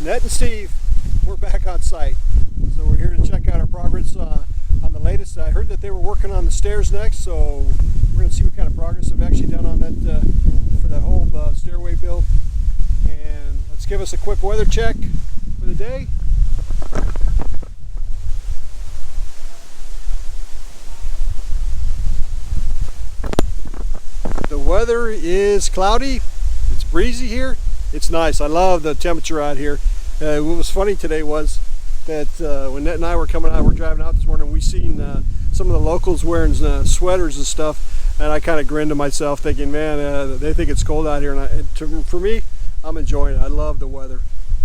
Ned and Steve, we're back on site. So we're here to check out our progress on the latest. I heard that they were working on the stairs next, so we're going to see what kind of progress they've actually done on that for that whole stairway build. And let's give us a quick weather check for the day. The weather is cloudy. It's breezy here. It's nice. I love the temperature out here. What was funny today was that when Ned and I were coming out, we're driving out this morning, we seen some of the locals wearing sweaters and stuff, and I kind of grinned to myself thinking, man, they think it's cold out here. And for me, I'm enjoying it. I love the weather.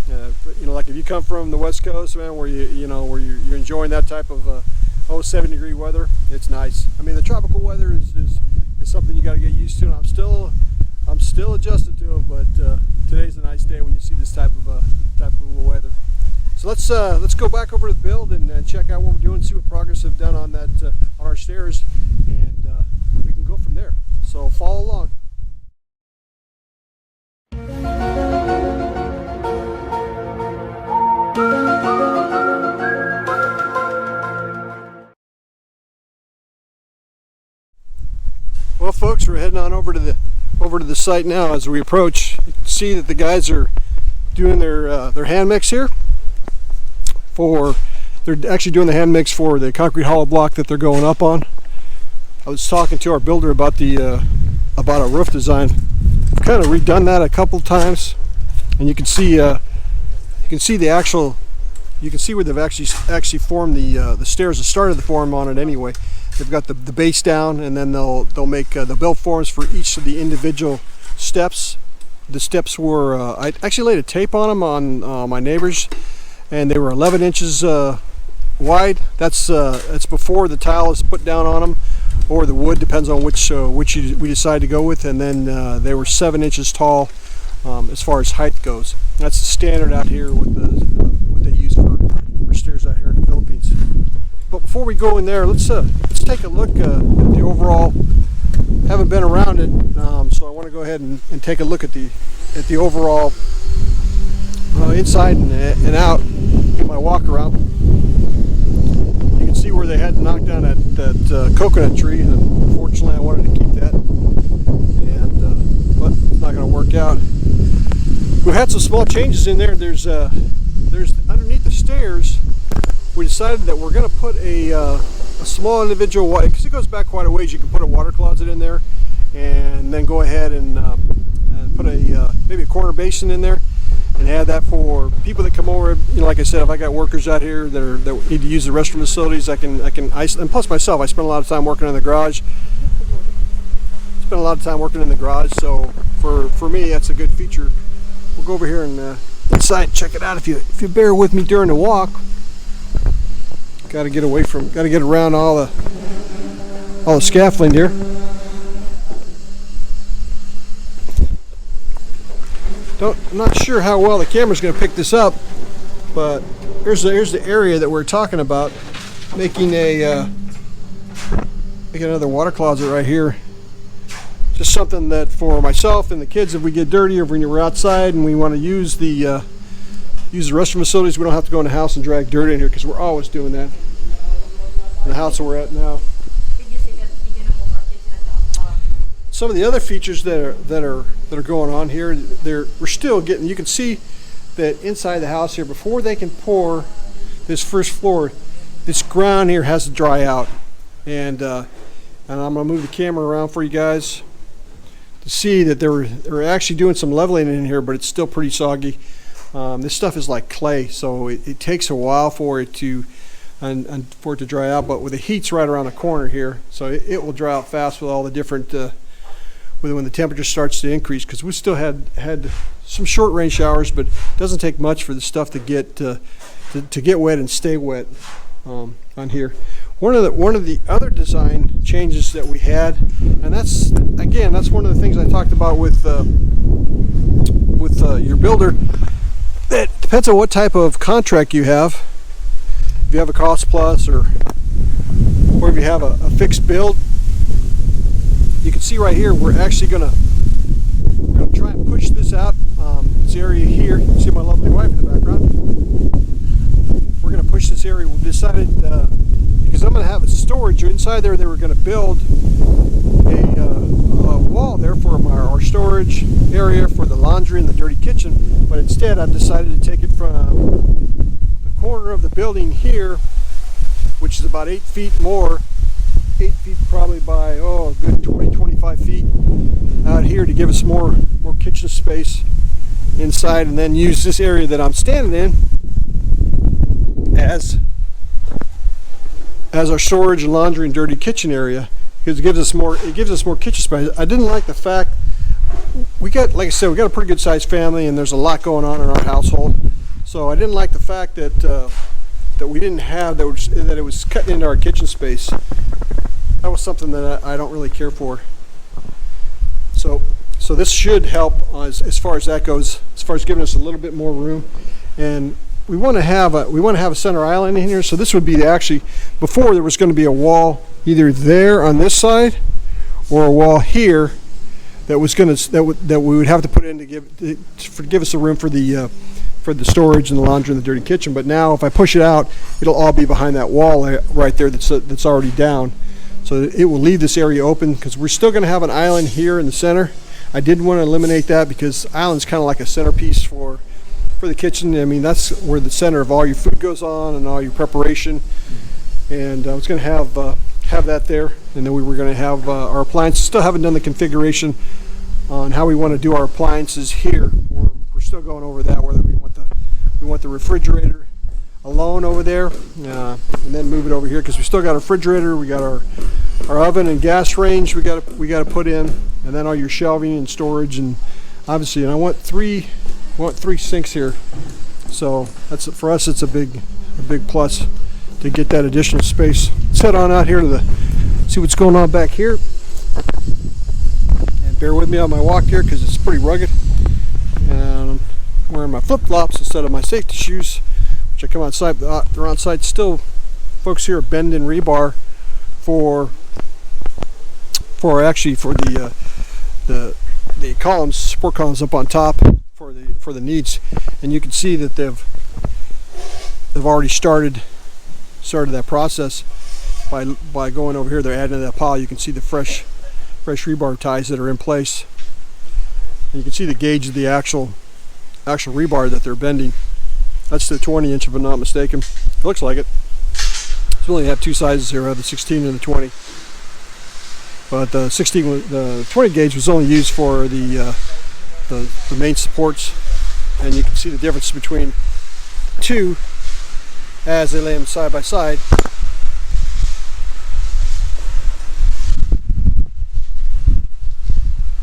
You know, like if you come from the West Coast, man, where where you're enjoying that type of 70-degree weather, it's nice. I mean, the tropical weather is something you got to get used to. And I'm still adjusted to it, but today's a nice day when you see this type of weather. So let's go back over to the build and check out what we're doing, see what progress we've done on that on our stairs, and we can go from there. So follow along. Well, folks, we're heading on over to the site now. As we approach, you can see that the guys are doing their hand mix here. They're actually doing the hand mix for the concrete hollow block that they're going up on. I was talking to our builder about our roof design. I've kind of redone that a couple times, and you can see where they've actually formed the stairs, the start of the form on it anyway. They've got the base down, and then they'll make the build forms for each of the individual steps. The steps were I actually laid a tape on them on my neighbors, and they were 11 inches wide. That's before the tile is put down on them, or the wood, depends on which we decide to go with. And then they were 7 inches tall as far as height goes. That's the standard out here with what they use for stairs out here in the Philippines. But before we go in there, let's take a look at the overall. Haven't been around it, so I want to go ahead and take a look at the overall inside and out. Get my walk around. You can see where they had knocked down that coconut tree, and unfortunately I wanted to keep that, but it's not going to work out. We had some small changes in there. There's underneath the stairs. We decided that we're going to put a small individual, because it goes back quite a ways. You can put a water closet in there, and then go ahead and put maybe a corner basin in there, and have that for people that come over. You know, like I said, if I got workers out here that need to use the restroom facilities, I can and plus myself, I spend a lot of time working in the garage. So for me, that's a good feature. We'll go over here and inside and check it out. If you bear with me during the walk. Got to get around all the scaffolding here. I'm not sure how well the camera's going to pick this up, but here's the area that we're talking about, making another water closet right here. Just something that for myself and the kids, if we get dirty or when we're outside and we want to use the restroom facilities, we don't have to go in the house and drag dirt in here, because we're always doing that in the house that we're at now. Some of the other features that are going on here, we're still getting. You can see that inside the house here, before they can pour this first floor, this ground here has to dry out, and I'm going to move the camera around for you guys to see that they're actually doing some leveling in here, but it's still pretty soggy. This stuff is like clay, so it takes a while for it to dry out. But with the heat's right around the corner here, so it will dry out fast with all the different when the temperature starts to increase. Because we still had some short range showers, but it doesn't take much for the stuff to get wet and stay wet on here. One of the other design changes that we had, and that's one of the things I talked about with your builder. It depends on what type of contract you have. If you have a cost plus, or if you have a fixed build, you can see right here we're actually gonna try and push this out. this area here. You can see my lovely wife in the background. We're going to push this area. We decided because I'm going to have a storage inside there. They were going to build a wall there for our storage area for the laundry and the dirty kitchen. But instead, I've decided to take it from the corner of the building here, which is about 8 feet more. 8 feet probably by a good 20-25 feet out here to give us more kitchen space inside, and then use this area that I'm standing in as our storage and laundry and dirty kitchen area, because it gives us more kitchen space. I didn't like the fact we got, like I said, we got a pretty good sized family and there's a lot going on in our household, so I didn't like the fact that we didn't have that it was cutting into our kitchen space. That was something that I don't really care for. So this should help as far as that goes, as far as giving us a little bit more room. And we want to have a center island in here. So this would be actually, before there was going to be a wall either there on this side or a wall here that was going to that we would have to put in to give us the room for the storage and the laundry and the dirty kitchen. But now if I push it out, it'll all be behind that wall right there that's already down. So it will leave this area open, because we're still going to have an island here in the center. I did want to eliminate that because island's kind of like a centerpiece for the kitchen. I mean, that's where the center of all your food goes on and all your preparation. And I was going to have that there, and then we were going to have our appliances. Still haven't done the configuration on how we want to do our appliances here. We're still going over that, whether we want the refrigerator alone over there, and then move it over here, because we still got a refrigerator, we got our oven and gas range we got to put in, and then all your shelving and storage, and obviously, and I want three sinks here. So that's, for us, it's a big plus to get that additional space. Let's head on out here to see what's going on back here, and bear with me on my walk here because it's pretty rugged, and I'm wearing my flip-flops instead of my safety shoes. I come outside, they're on site still. Folks here are bending rebar for the columns, support columns up on top for the needs, and you can see that they've already started that process by going over here. They're adding to that pile. You can see the fresh rebar ties that are in place, and you can see the gauge of the actual rebar that they're bending. That's the 20-inch, if I'm not mistaken. It looks like it. So we only have two sizes here. I have the 16 and the 20. But the 20 gauge was only used for the main supports, and you can see the difference between two as they lay them side by side.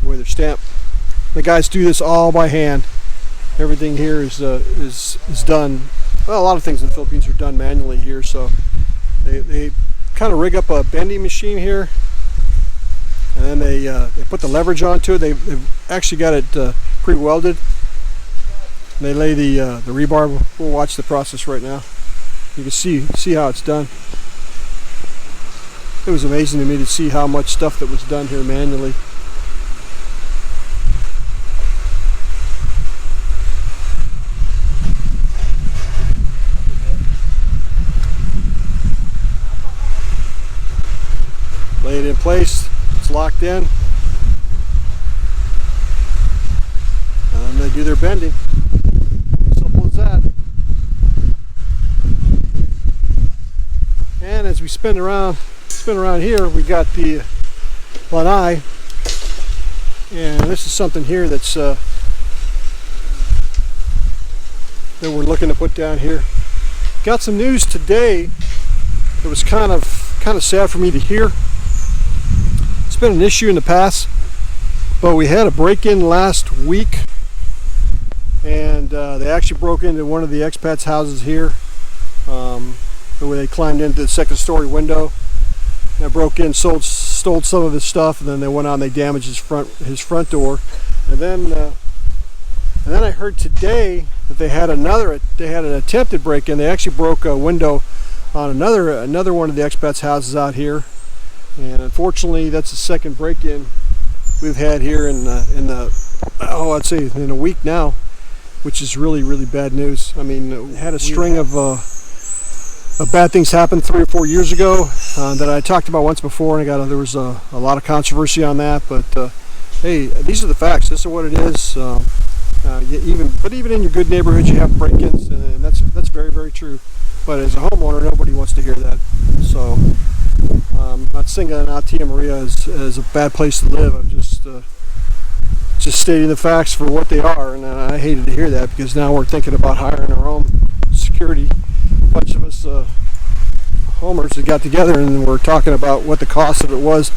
The way they're stamped. The guys do this all by hand. Everything here is done. Well, a lot of things in the Philippines are done manually here, so they kind of rig up a bending machine here, and then they put the leverage onto it. They've actually got it pre-welded. They lay the rebar. We'll watch the process right now. You can see how it's done. It was amazing to me to see how much stuff that was done here manually. Lay it in place, it's locked in, and then they do their bending. Simple as that. And as we spin around here, we got the lanai, and this is something here that's that we're looking to put down here. Got some news today that was kind of sad for me to hear. It's been an issue in the past, but we had a break-in last week, and they actually broke into one of the expats' houses here, where they climbed into the second story window and broke in, stole some of his stuff, and then they went on and they damaged his front door. And then I heard today that they had an attempted break-in. They actually broke a window on another one of the expats' houses out here. And unfortunately, that's the second break-in we've had here I'd say in a week now. which is really, really bad news. I mean, had a string of bad things happen 3 or 4 years ago that I talked about once before, and there was a lot of controversy on that. But hey, these are the facts. This is what it is. Even in your good neighborhoods, you have break-ins, and that's very, very true. But as a homeowner, nobody wants to hear that. So I'm not singling out Tia Maria as a bad place to live. I'm just stating the facts for what they are, and I hated to hear that, because now we're thinking about hiring our own security. A bunch of us homers that got together, and we're talking about what the cost of it was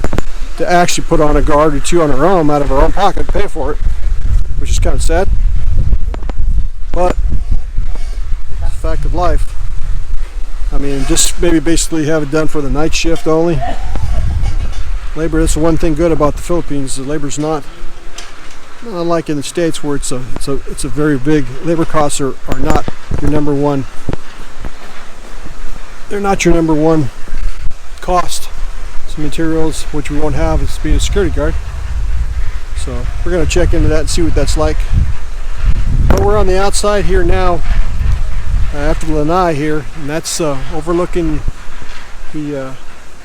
to actually put on a guard or two on our own, out of our own pocket, to pay for it, which is kind of sad, but it's a fact of life. I mean, just maybe basically have it done for the night shift only. Labor, that's the one thing good about the Philippines. The labor's not unlike in the States, where it's a very big, labor costs are not your number one. They're not your number one cost. Some materials which we won't have is being a security guard. So we're going to check into that and see what that's like. But we're on the outside here now, after the lanai here, and that's overlooking the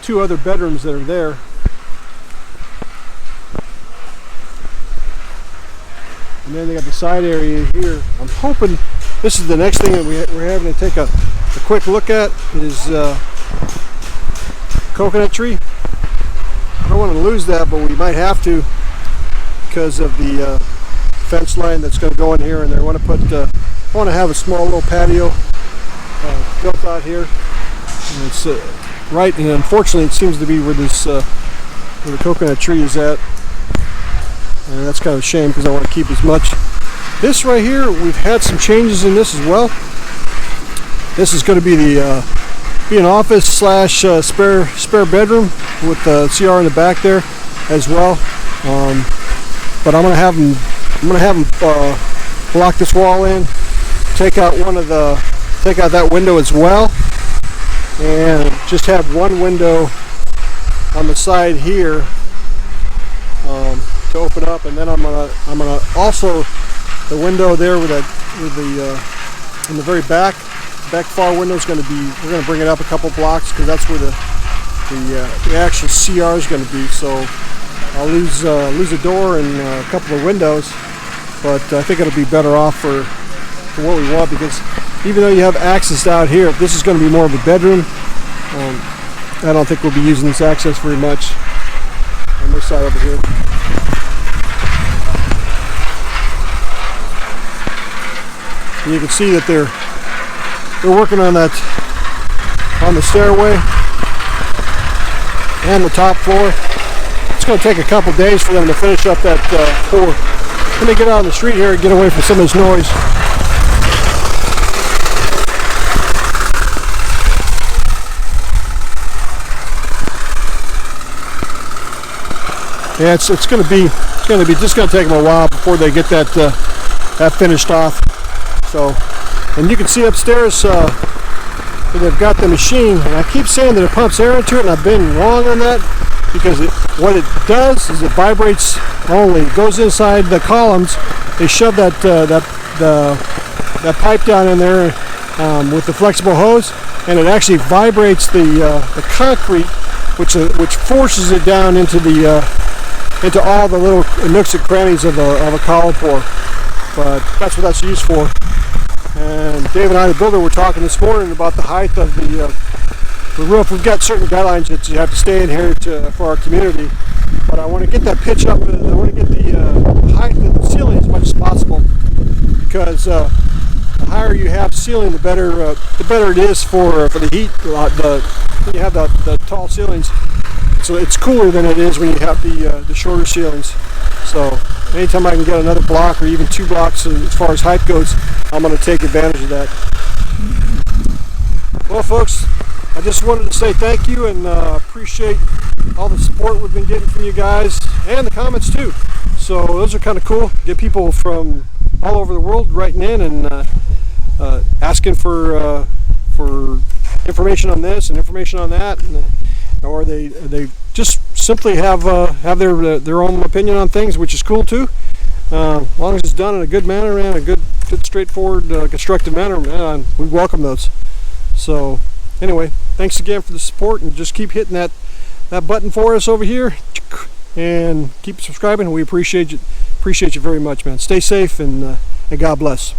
2 other bedrooms that are there. And then they got the side area here. I'm hoping this is the next thing that we're having to take a quick look at is coconut tree. I don't want to lose that, but we might have to, because of the fence line that's going to go in here. And I want to have a small little patio built out here. And it's right, and unfortunately, it seems to be where the coconut tree is at. And that's kind of a shame, because I want to keep as much. This right here, we've had some changes in this as well. This is going to be be an office slash spare bedroom with the CR in the back there as well. But I'm going to have them block this wall in, take out that window as well, and just have one window on the side here to open up. And then I'm gonna also, the window there in the very back far window is going to be, we're going to bring it up a couple blocks, because that's where the actual CR is going to be. So I'll lose a door and a couple of windows, but I think it'll be better off for what we want, because even though you have access out here, if this is going to be more of a bedroom, I don't think we'll be using this access very much on this side over here. And you can see that they're working on that, on the stairway and the top floor. It's going to take a couple days for them to finish up that floor. Let me get out on the street here and get away from some of this noise. Yeah, it's going to be just going to take them a while before they get that finished off. So, and you can see upstairs they've got the machine, and I keep saying that it pumps air into it, and I've been wrong on that, because what it does is it vibrates only. It goes inside the columns. They shove that pipe down in there with the flexible hose, and it actually vibrates the concrete, which forces it down into all the little nooks and crannies of a column pour. But that's what that's used for. And Dave and I, the builder, were talking this morning about the height of the roof. We've got certain guidelines that you have to stay in here for our community, but I want to get that pitch up. I want to get the height of the ceiling as much as possible, because the higher you have ceiling, the better it is for the heat. When you have the tall ceilings, so it's cooler than it is when you have the shorter ceilings. So anytime I can get another block or even 2 blocks as far as height goes, I'm going to take advantage of that. Well, folks, I just wanted to say thank you and appreciate all the support we've been getting from you guys, and the comments too. So those are kind of cool. Get people from all over the world writing in and asking for information on this and information on that, or they just simply have their own opinion on things, which is cool too. As long as it's done in a good manner and a good straightforward, constructive manner, man, we welcome those. So anyway, thanks again for the support, and just keep hitting that button for us over here, and keep subscribing. We appreciate you very much, man. Stay safe, and God bless.